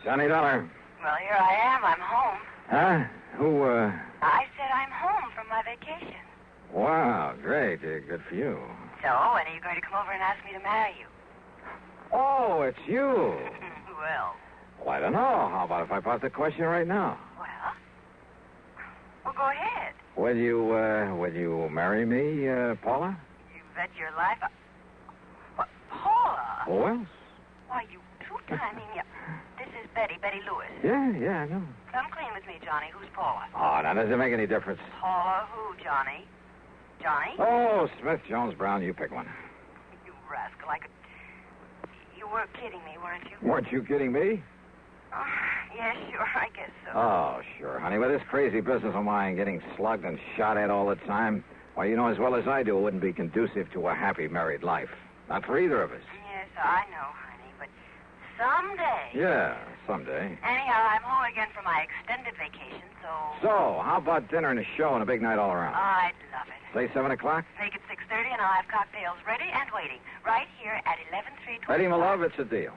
Johnny Dollar. Well, here I am. I'm home. Huh? Who, I said I'm home from my vacation. Wow, great. Good for you. So, when are you going to come over and ask me to marry you? Oh, it's you. Well, I don't know. How about if I pop the question right now? Well, go ahead. Will you marry me, Paula? You bet your life. What, Paula? Who else? Why, you two-timing. This is Betty Lewis. Yeah, I know. Come clean with me, Johnny. Who's Paula? Oh, now, does it make any difference? Paula who, Johnny? Johnny? Oh, Smith, Jones, Brown, you pick one. You rascal, You were kidding me, weren't you? Weren't you kidding me? Oh, yeah, sure, I guess so. Oh, sure, honey. With this crazy business of mine getting slugged and shot at all the time, well, you know as well as I do it wouldn't be conducive to a happy married life. Not for either of us. Yes, I know, honey, but someday... Yeah, someday. Anyhow, I'm home again for my extended vacation, so... So, how about dinner and a show and a big night all around? I'd love it. Say 7 o'clock? Make it 6:30 and I'll have cocktails ready and waiting. Right here at 11:325. Betty, my love, it's a deal.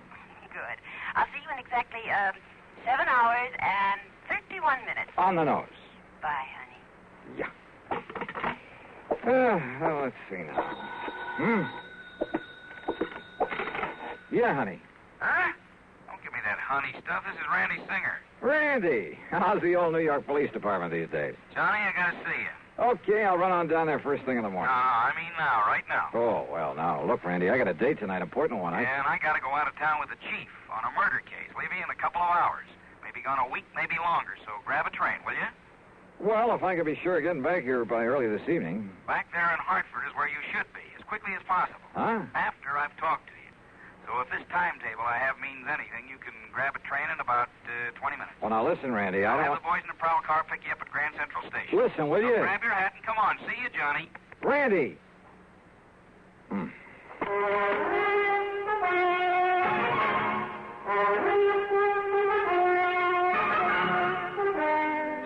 Good. I'll see you in exactly 7 hours and 31 minutes. On the nose. Bye, honey. Yeah. Well, let's see now. Yeah, honey. Huh? Don't give me that honey stuff. This is Randy Singer. Randy, how's the old New York Police Department these days? Johnny, I gotta see you. Okay, I'll run on down there first thing in the No, morning. I mean now, right now. Oh, well, now, look, Randy, I got a date tonight, important one. And I gotta go out of town with the chief on a murder case. Leaving in a couple of hours. Maybe gone a week, maybe longer. So grab a train, will you? Well, if I could be sure of getting back here by early this evening. Back there in Hartford is where you should be, as quickly as possible. Huh? After I've talked to you. So if this timetable I have means anything, you can grab a train in about 20 minutes. Well, now, listen, Randy, I'll I have don't... the boys in the prowl car pick you up at Grand Central Station. Listen, will So you? grab your hat and come on. See you, Johnny. Randy!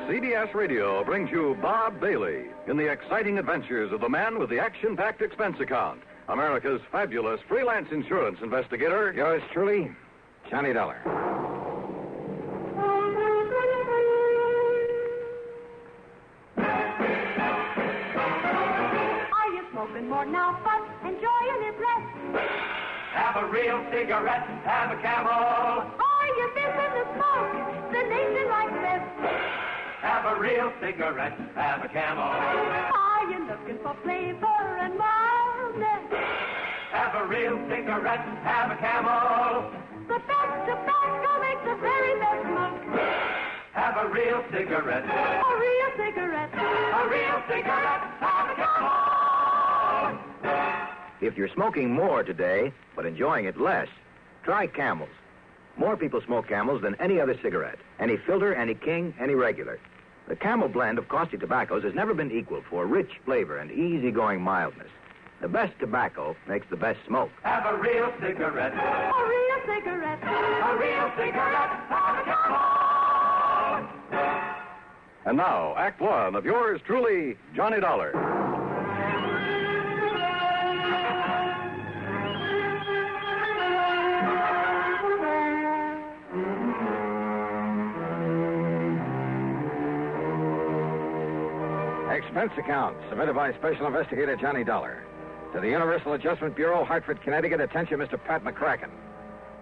CBS Radio brings you Bob Bailey in the exciting adventures of the man with the action-packed expense account, America's fabulous freelance insurance investigator. Yours truly, Johnny Dollar. Are you smoking more now, but enjoying it less? Have a real cigarette, have a Camel. Are you missing the smoke? The nation like this. Have a real cigarette, have a Camel. Are you looking for flavor and mildness? Have a real cigarette, have a Camel. The best tobacco makes the very best smoke. Have a real cigarette, A real cigarette. a real cigarette, have a Camel. If you're smoking more today, but enjoying it less, try Camels. More people smoke Camels than any other cigarette. Any filter, any king, any regular. The Camel blend of caustic tobaccos has never been equaled for rich flavor and easygoing mildness. The best tobacco makes the best smoke. Have a real cigarette, A real cigarette. a real cigarette, have a Camel. And now, Act One of yours truly, Johnny Dollar. Expense account submitted by Special Investigator Johnny Dollar. To the Universal Adjustment Bureau, Hartford, Connecticut. Attention, Mr. Pat McCracken.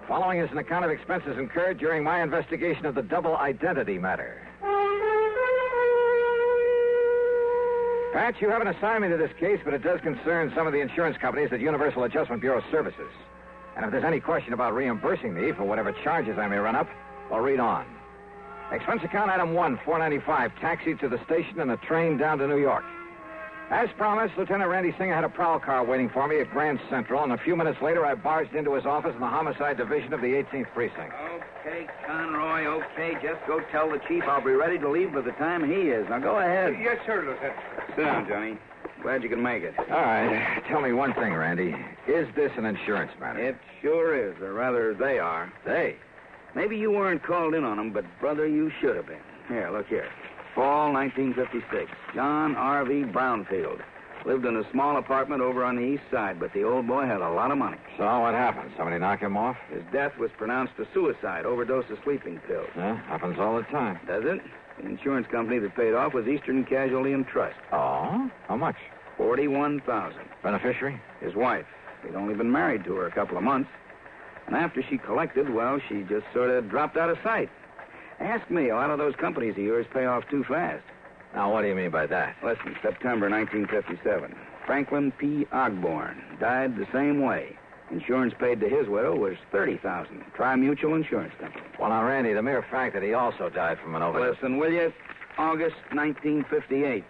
Following is an account of expenses incurred during my investigation of the double identity matter. Pat, you have an assignment to this case, but it does concern some of the insurance companies that Universal Adjustment Bureau services. And if there's any question about reimbursing me for whatever charges I may run up, well, read on. Expense account item 1, $4.95, taxi to the station and a train down to New York. As promised, Lieutenant Randy Singer had a prowl car waiting for me at Grand Central, and a few minutes later I barged into his office in the Homicide Division of the 18th Precinct. Okay, Conroy, okay. Just go tell the chief I'll be ready to leave by the time he is. Now, go ahead. Yes, sir, Lieutenant. Sit down, Johnny. Glad you can make it. All right, tell me one thing, Randy. Is this an insurance matter? It sure is, or rather, they are. They? Maybe you weren't called in on them, but, brother, you should have been. Here, look here. Fall 1956. John R.V. Brownfield. Lived in a small apartment over on the east side, but the old boy had a lot of money. So what happened? Somebody knock him off? His death was pronounced a suicide, overdose of sleeping pills. Yeah, happens all the time. Does it? The insurance company that paid off was Eastern Casualty and Trust. Oh? How much? $41,000. Beneficiary? His wife. He'd only been married to her a couple of months. And after she collected, well, she just sort of dropped out of sight. Ask me, a lot of those companies of yours pay off too fast. Now, what do you mean by that? Listen, September 1957. Franklin P. Ogborn died the same way. Insurance paid to his widow was $30,000. Tri-Mutual Insurance Company. Well, now, Randy, the mere fact that he also died from an overdose... Listen, will you? August 1958.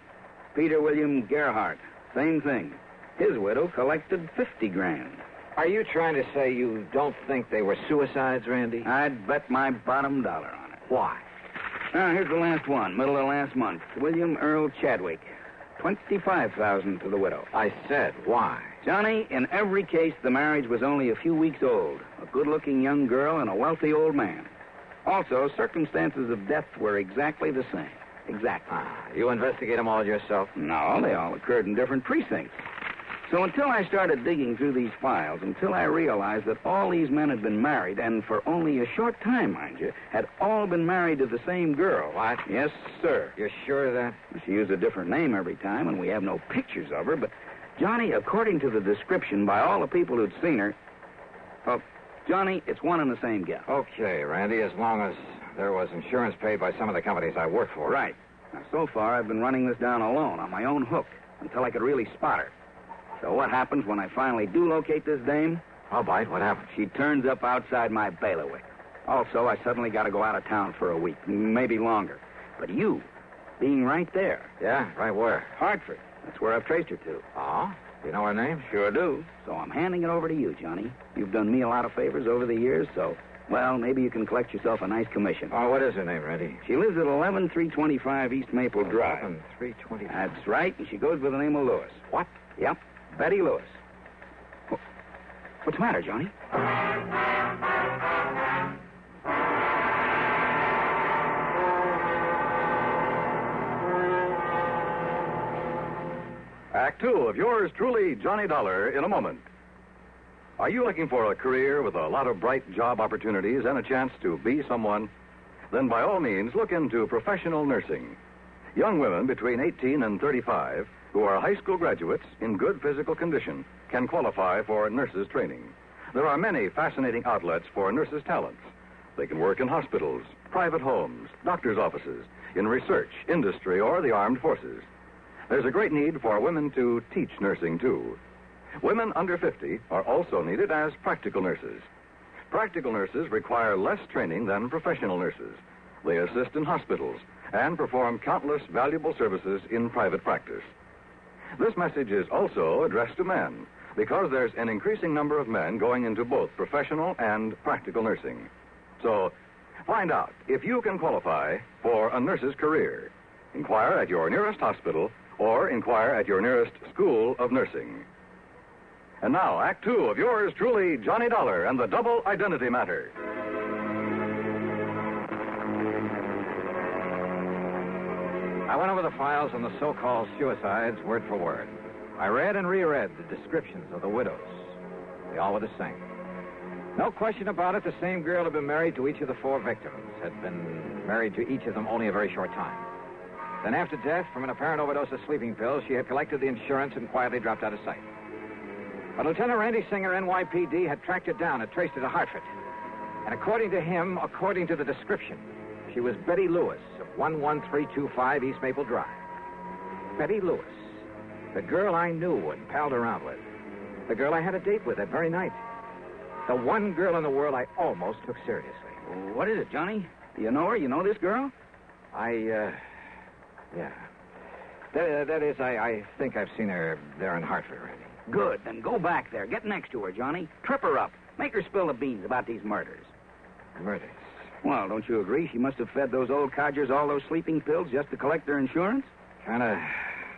Peter William Gerhardt. Same thing. His widow collected $50,000. Are you trying to say you don't think they were suicides, Randy? I'd bet my bottom dollar on it. Why? Now, here's the last one, middle of last month. William Earl Chadwick. $25,000 to the widow. I said, why? Johnny, in every case, the marriage was only a few weeks old. A good-looking young girl and a wealthy old man. Also, circumstances of death were exactly the same. Exactly. You investigate them all yourself? No, they all occurred in different precincts. So until I started digging through these files, until I realized that all these men had been married, and for only a short time, mind you, had all been married to the same girl. What? Yes, sir. You're sure of that? She used a different name every time, and we have no pictures of her, but, Johnny, according to the description by all the people who'd seen her, well, Johnny, it's one and the same gal. Okay, Randy, as long as there was insurance paid by some of the companies I work for. Right. Now, so far, I've been running this down alone, on my own hook, until I could really spot her. So what happens when I finally do locate this dame? I'll bite. What happens? She turns up outside my bailiwick. Also, I suddenly got to go out of town for a week, maybe longer. But you, being right there. Yeah? Right where? Hartford. That's where I've traced her to. Oh? You know her name? Sure do. So I'm handing it over to you, Johnny. You've done me a lot of favors over the years, so, well, maybe you can collect yourself a nice commission. Oh, what is her name, Randy? She lives at 11325 East Maple Drive. 11325. That's right, and she goes by the name of Lewis. What? Yep. Betty Lewis. What's the matter, Johnny? Act two of yours truly, Johnny Dollar, in a moment. Are you looking for a career with a lot of bright job opportunities and a chance to be someone? Then by all means, look into professional nursing. Young women between 18 and 35 who are high school graduates in good physical condition can qualify for nurses training. There are many fascinating outlets for nurses' talents. They can work in hospitals, private homes, doctors' offices, in research, industry, or the armed forces. There's a great need for women to teach nursing, too. Women under 50 are also needed as practical nurses. Practical nurses require less training than professional nurses. They assist in hospitals and perform countless valuable services in private practice. This message is also addressed to men, because there's an increasing number of men going into both professional and practical nursing. So, find out if you can qualify for a nurse's career. Inquire at your nearest hospital or inquire at your nearest school of nursing. And now, Act Two of yours truly, Johnny Dollar and the Double Identity Matter. I went over the files on the so-called suicides word for word. I read and reread the descriptions of the widows. They all were the same. No question about it, the same girl had been married to each of the four victims, had been married to each of them only a very short time. Then after death, from an apparent overdose of sleeping pills, she had collected the insurance and quietly dropped out of sight. But Lieutenant Randy Singer, NYPD, had tracked her down and traced her to Hartford. And according to him, according to the description, she was Betty Lewis of 11325 East Maple Drive. Betty Lewis. The girl I knew and palled around with. The girl I had a date with that very night. The one girl in the world I almost took seriously. What is it, Johnny? Do you know her? You know this girl? Yeah. That is, I think I've seen her there in Hartford, Randy. Good. Then go back there. Get next to her, Johnny. Trip her up. Make her spill the beans about these murders. Murders? Well, don't you agree she must have fed those old codgers all those sleeping pills just to collect their insurance? Kind of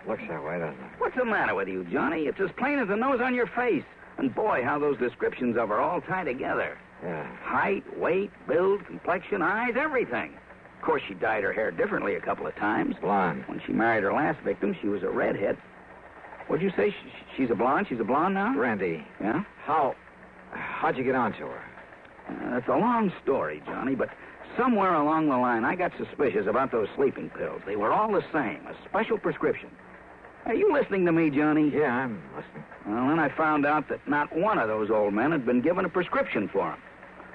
looks that way, doesn't it? What's the matter with you, Johnny? It's as plain as the nose on your face. And boy, how those descriptions of her all tie together. Yeah. Height, weight, build, complexion, eyes, everything. Of course, she dyed her hair differently a couple of times. Blonde. When she married her last victim, she was a redhead. What'd you say? She's a blonde? She's a blonde now? Randy, Yeah? how'd you get onto her? It's a long story, Johnny, but somewhere along the line, I got suspicious about those sleeping pills. They were all the same, a special prescription. Are you listening to me, Johnny? Yeah, I'm listening. Well, then I found out that not one of those old men had been given a prescription for them.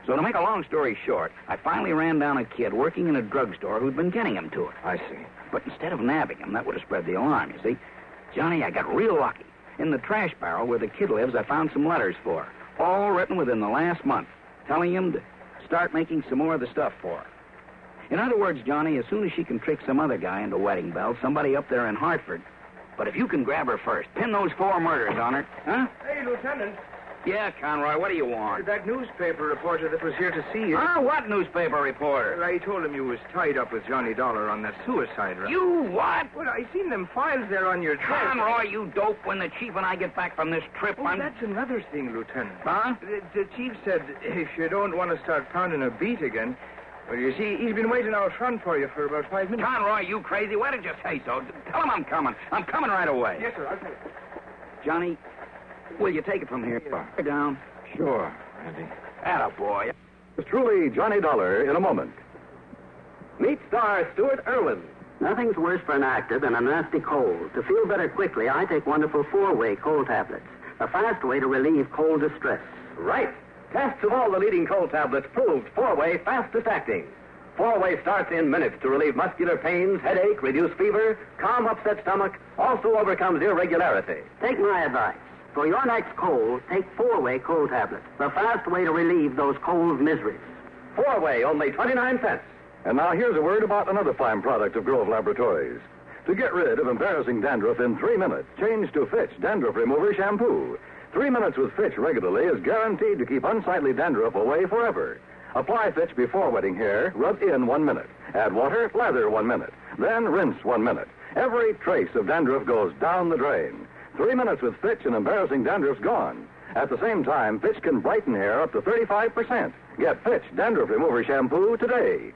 So to make a long story short, I finally ran down a kid working in a drugstore who'd been getting him to it. I see. But instead of nabbing him, that would have spread the alarm, you see. Johnny, I got real lucky. In the trash barrel where the kid lives, I found some letters for her, all written within the last month, telling him to start making some more of the stuff for her. In other words, Johnny, as soon as she can trick some other guy into wedding bells, somebody up there in Hartford. But if you can grab her first, pin those 4 murders on her. Huh? Hey, Lieutenant. Yeah, Conroy, what do you want? That newspaper reporter that was here to see you. Huh? What newspaper reporter? I told him you was tied up with Johnny Dollar on that suicide run. You what? Well, I seen them files there on your desk. Conroy, you dope. When the chief and I get back from this trip, Oh, that's another thing, Lieutenant. Huh? The chief said if you don't want to start pounding a beat again, well, you see, he's been waiting out front for you for about 5 minutes. Conroy, you crazy? Why did you say so? Tell him I'm coming. I'm coming right away. Yes, sir. I'll tell you. Johnny, will you take it from here? Down. Sure, Randy. Attaboy. It's truly Johnny Dollar in a moment. Meet star Stuart Irwin. Nothing's worse for an actor than a nasty cold. To feel better quickly, I take wonderful 4-way cold tablets. A fast way to relieve cold distress. Right. Tests of all the leading cold tablets proved 4-way fastest acting. 4-way starts in minutes to relieve muscular pains, headache, reduce fever, calm upset stomach, also overcomes irregularity. Take my advice. For your next cold, take 4-way cold tablets. The fast way to relieve those cold miseries. 4-way, only 29 cents. And now here's a word about another fine product of Grove Laboratories. To get rid of embarrassing dandruff in 3 minutes, change to Fitch Dandruff Remover Shampoo. 3 minutes with Fitch regularly is guaranteed to keep unsightly dandruff away forever. Apply Fitch before wetting hair, rub in 1 minute. Add water, lather 1 minute. Then rinse 1 minute. Every trace of dandruff goes down the drain. 3 minutes with Fitch and embarrassing dandruff's gone. At the same time, Fitch can brighten hair up to 35%. Get Fitch Dandruff Remover Shampoo today.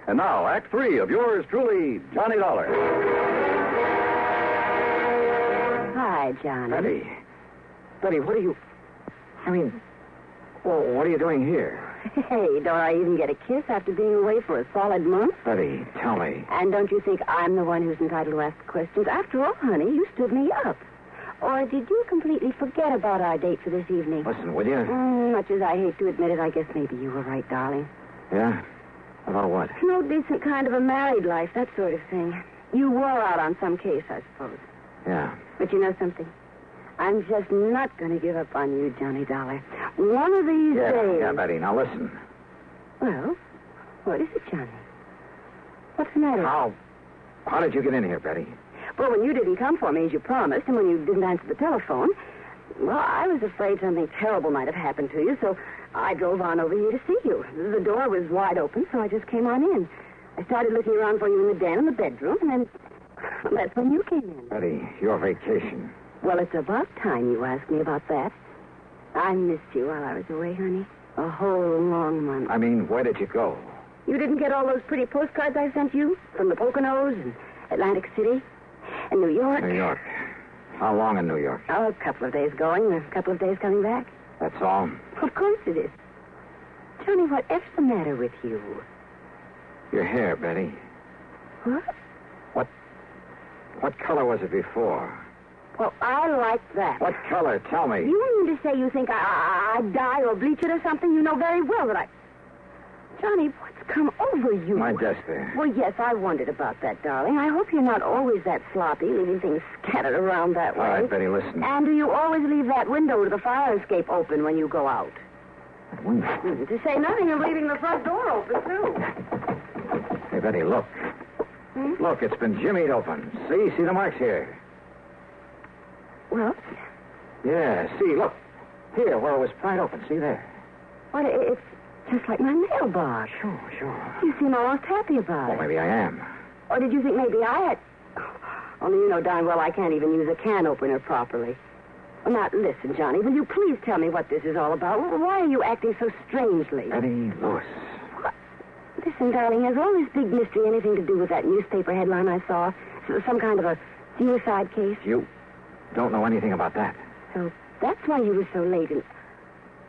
And now, Act 3 of yours truly, Johnny Dollar. Hi, Johnny. Betty, what are you... what are you doing here? Hey, don't I even get a kiss after being away for a solid month? Betty, tell me. And don't you think I'm the one who's entitled to ask the questions? After all, honey, you stood me up. Or did you completely forget about our date for this evening? Listen, will you? Much as I hate to admit it, I guess maybe you were right, darling. Yeah? About what? No decent kind of a married life, that sort of thing. You wore out on some case, I suppose. Yeah. But you know something? I'm just not going to give up on you, Johnny Dollar. One of these days... Yeah, Betty, now listen. Well, what is it, Johnny? What's the matter? How did you get in here, Betty? Well, when you didn't come for me as you promised, and when you didn't answer the telephone, well, I was afraid something terrible might have happened to you, so I drove on over here to see you. The door was wide open, so I just came on in. I started looking around for you in the den and the bedroom, and then that's when you came in. Betty, your vacation. Well, it's about time you asked me about that. I missed you while I was away, honey. A whole long month. I mean, where did you go? You didn't get all those pretty postcards I sent you from the Poconos and Atlantic City and New York? New York. How long in New York? Oh, a couple of days going and a couple of days coming back. That's all? Of course it is. Johnny, whatever's the matter with you? Your hair, Betty. What? What color was it before? Well, I like that. What color? Tell me. You mean to say you think I'd dye or bleach it or something? You know very well that I... Johnny, what's come over you? My desk there. Well, yes, I wondered about that, darling. I hope you're not always that sloppy, leaving things scattered around that way. All right, Betty, listen. And do you always leave that window to the fire escape open when you go out? That window? To say nothing of leaving the front door open, too. Hey, Betty, look. Look, it's been jimmied open. See the marks here. Well? Yeah, see, look. Here, where it was pried open. See there? What, it's just like my mailbox. Sure. You seem almost happy about it. Well, maybe I am. Or did you think maybe I had... Only you know darn well I can't even use a can opener properly. Well, now, listen, Johnny, will you please tell me what this is all about? Why are you acting so strangely? Betty Lewis. What? Listen, darling, has all this big mystery anything to do with that newspaper headline I saw? Some kind of a suicide case? You don't know anything about that. So that's why you were so late. And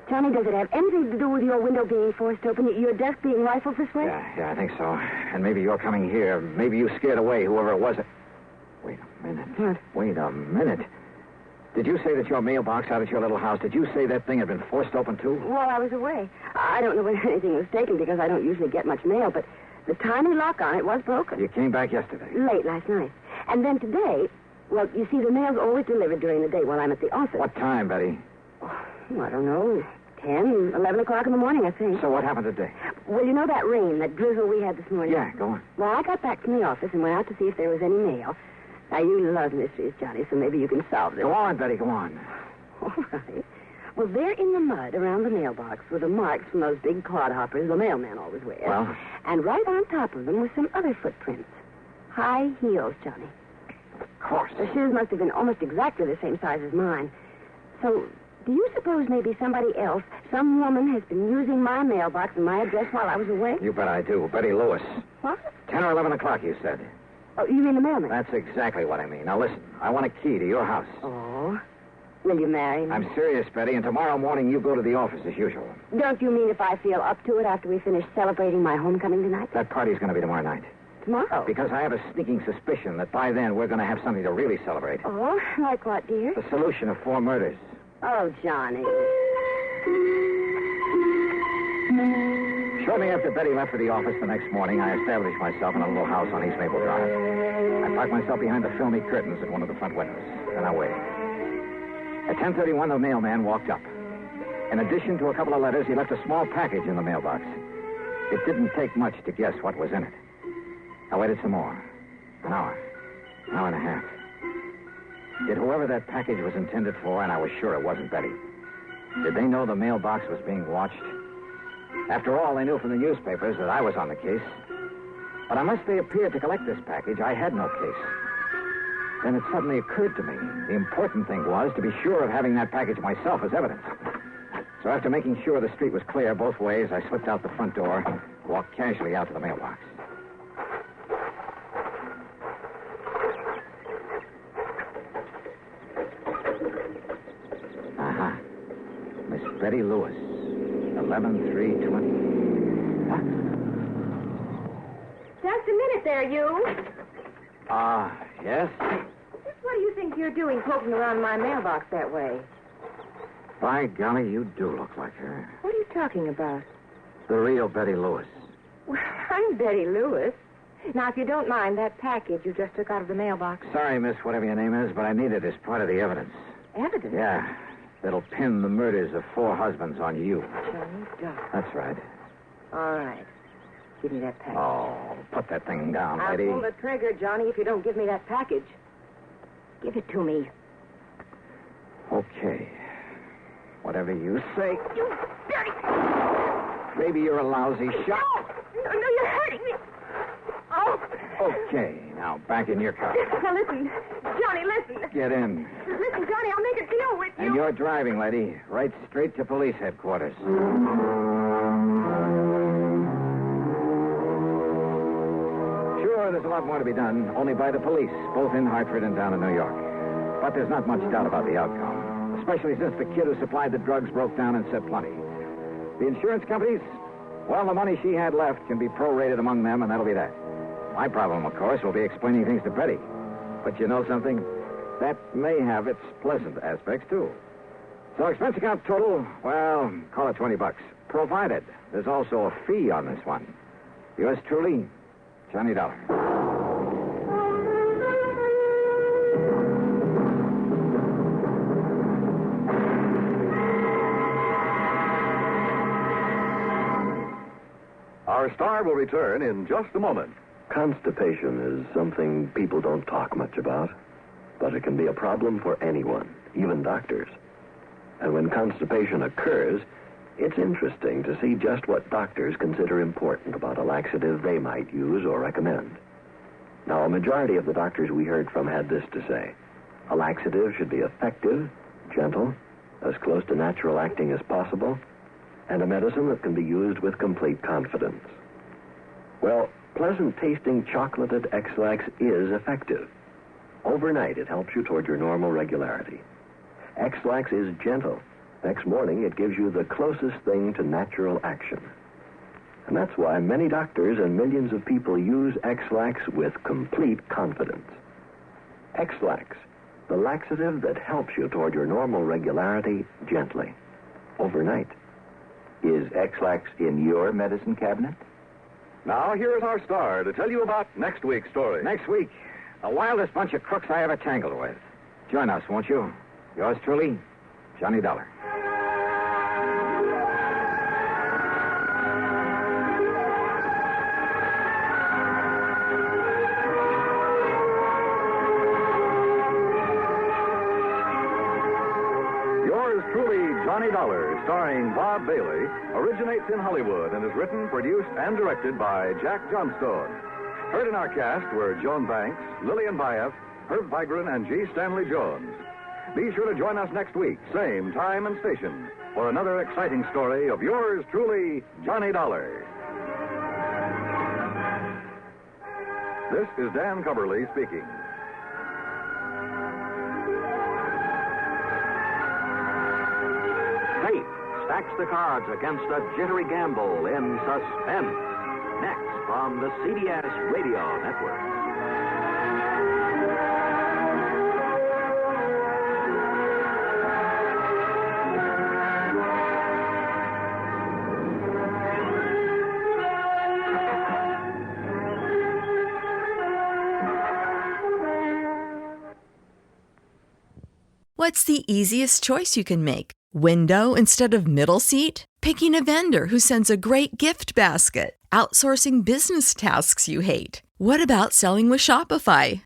Johnny, does it have anything to do with your window being forced open, your desk being rifled this way? Yeah, I think so. And maybe you're coming here. Maybe you scared away whoever it was. Wait a minute. What? Wait a minute. Did you say that your mailbox out at your little house, did you say that thing had been forced open, too? While I was away. I don't know when anything was taken because I don't usually get much mail, but the tiny lock on it was broken. You came back yesterday. Late last night. And then today, well, you see, the mail's always delivered during the day while I'm at the office. What time, Betty? Oh, I don't know. 10, 11 o'clock in the morning, I think. So what happened today? Well, you know that rain, that drizzle we had this morning? Yeah, go on. Well, I got back from the office and went out to see if there was any mail. Now, you love mysteries, Johnny, so maybe you can solve this. Go on, Betty, go on. All right. Well, there in the mud around the mailbox were the marks from those big clodhoppers the mailman always wears. Well? And right on top of them were some other footprints. High heels, Johnny. Of course. The shoes must have been almost exactly the same size as mine. So, do you suppose maybe somebody else, some woman, has been using my mailbox and my address while I was away? You bet I do. Betty Lewis. What? 10 or 11 o'clock, you said. Oh, you mean the mailman? That's exactly what I mean. Now, listen. I want a key to your house. Oh. Will you marry me? I'm serious, Betty, and tomorrow morning you go to the office as usual. Don't you mean if I feel up to it after we finish celebrating my homecoming tonight? That party's going to be tomorrow night. Tomorrow? Because I have a sneaking suspicion that by then we're going to have something to really celebrate. Oh, like what, dear? The solution of 4 murders. Oh, Johnny. Shortly after Betty left for the office the next morning, I established myself in a little house on East Maple Drive. I parked myself behind the filmy curtains at one of the front windows. Then I waited. At 10:31, the mailman walked up. In addition to a couple of letters, he left a small package in the mailbox. It didn't take much to guess what was in it. I waited some more. An hour and a half. Did whoever that package was intended for, and I was sure it wasn't Betty, did they know the mailbox was being watched? After all, they knew from the newspapers that I was on the case. But unless they appeared to collect this package, I had no case. Then it suddenly occurred to me the important thing was to be sure of having that package myself as evidence. So after making sure the street was clear both ways, I slipped out the front door, walked casually out to the mailbox. Uh-huh. Miss Betty Lewis, 11/3/20. Huh? Just a minute there, you. Yes? What do you think you're doing poking around my mailbox that way? By golly, you do look like her. What are you talking about? The real Betty Lewis. Well, I'm Betty Lewis. Now, if you don't mind, that package you just took out of the mailbox. Sorry, miss, whatever your name is, but I need it as part of the evidence. Evidence? Yeah. That'll pin the murders of 4 husbands on you. Johnny Doe. That's right. All right. Give me that package. Oh, put that thing down, I'll lady. pull the trigger, Johnny, if you don't give me that package. Give it to me. Okay. Whatever you say. You dirty... Maybe you're a lousy shot. No, you're hurting me. Oh. Okay, now back in your car. Now, listen. Johnny, listen. Get in. Listen, Johnny, I'll make a deal with you. And you're driving, lady. Right straight to police headquarters. Sure, there's a lot more to be done, only by the police, both in Hartford and down in New York. But there's not much doubt about the outcome, especially since the kid who supplied the drugs broke down and said plenty. The insurance companies, well, the money she had left can be prorated among them, and that'll be that. My problem, of course, will be explaining things to Betty. But you know something? That may have its pleasant aspects, too. So expense account total, well, call it $20. Provided there's also a fee on this one. Yours truly, Johnny Dollar. Our star will return in just a moment. Constipation is something people don't talk much about, but it can be a problem for anyone, even doctors. And when constipation occurs, it's interesting to see just what doctors consider important about a laxative they might use or recommend. Now, a majority of the doctors we heard from had this to say. A laxative should be effective, gentle, as close to natural acting as possible, and a medicine that can be used with complete confidence. Well, pleasant-tasting chocolated X-Lax is effective. Overnight, it helps you toward your normal regularity. X-Lax is gentle. Next morning, it gives you the closest thing to natural action. And that's why many doctors and millions of people use X-Lax with complete confidence. X-Lax, the laxative that helps you toward your normal regularity gently, overnight. Is X-Lax in your medicine cabinet? Now, here is our star to tell you about next week's story. Next week, the wildest bunch of crooks I ever tangled with. Join us, won't you? Yours truly, Johnny Dollar. Yours truly, Johnny Dollar, starring Bob Bailey, originates in Hollywood and is written, produced, and directed by Jack Johnstone. Heard in our cast were Joan Banks, Lillian Baeff, Herb Vigran, and G. Stanley Jones. Be sure to join us next week, same time and station, for another exciting story of yours truly, Johnny Dollar. This is Dan Cumberly speaking. Fate stacks the cards against a jittery gamble in Suspense. Next from the CBS Radio Network. What's the easiest choice you can make? Window instead of middle seat? Picking a vendor who sends a great gift basket? Outsourcing business tasks you hate? What about selling with Shopify?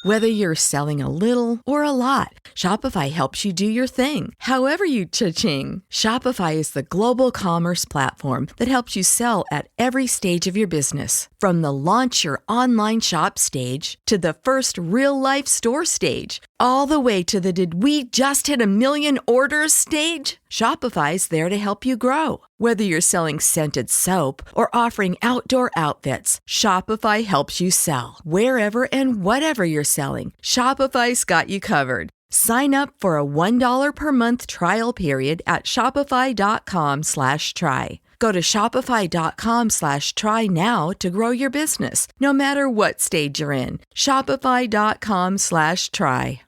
Whether you're selling a little or a lot, Shopify helps you do your thing, however you cha-ching. Shopify is the global commerce platform that helps you sell at every stage of your business. From the launch your online shop stage to the first real-life store stage, all the way to the did we just hit 1 million orders stage. Shopify's there to help you grow. Whether you're selling scented soap or offering outdoor outfits, Shopify helps you sell. Wherever and whatever you're selling, Shopify's got you covered. Sign up for a $1 per month trial period at shopify.com/try. Go to shopify.com/try now to grow your business, no matter what stage you're in. Shopify.com/try.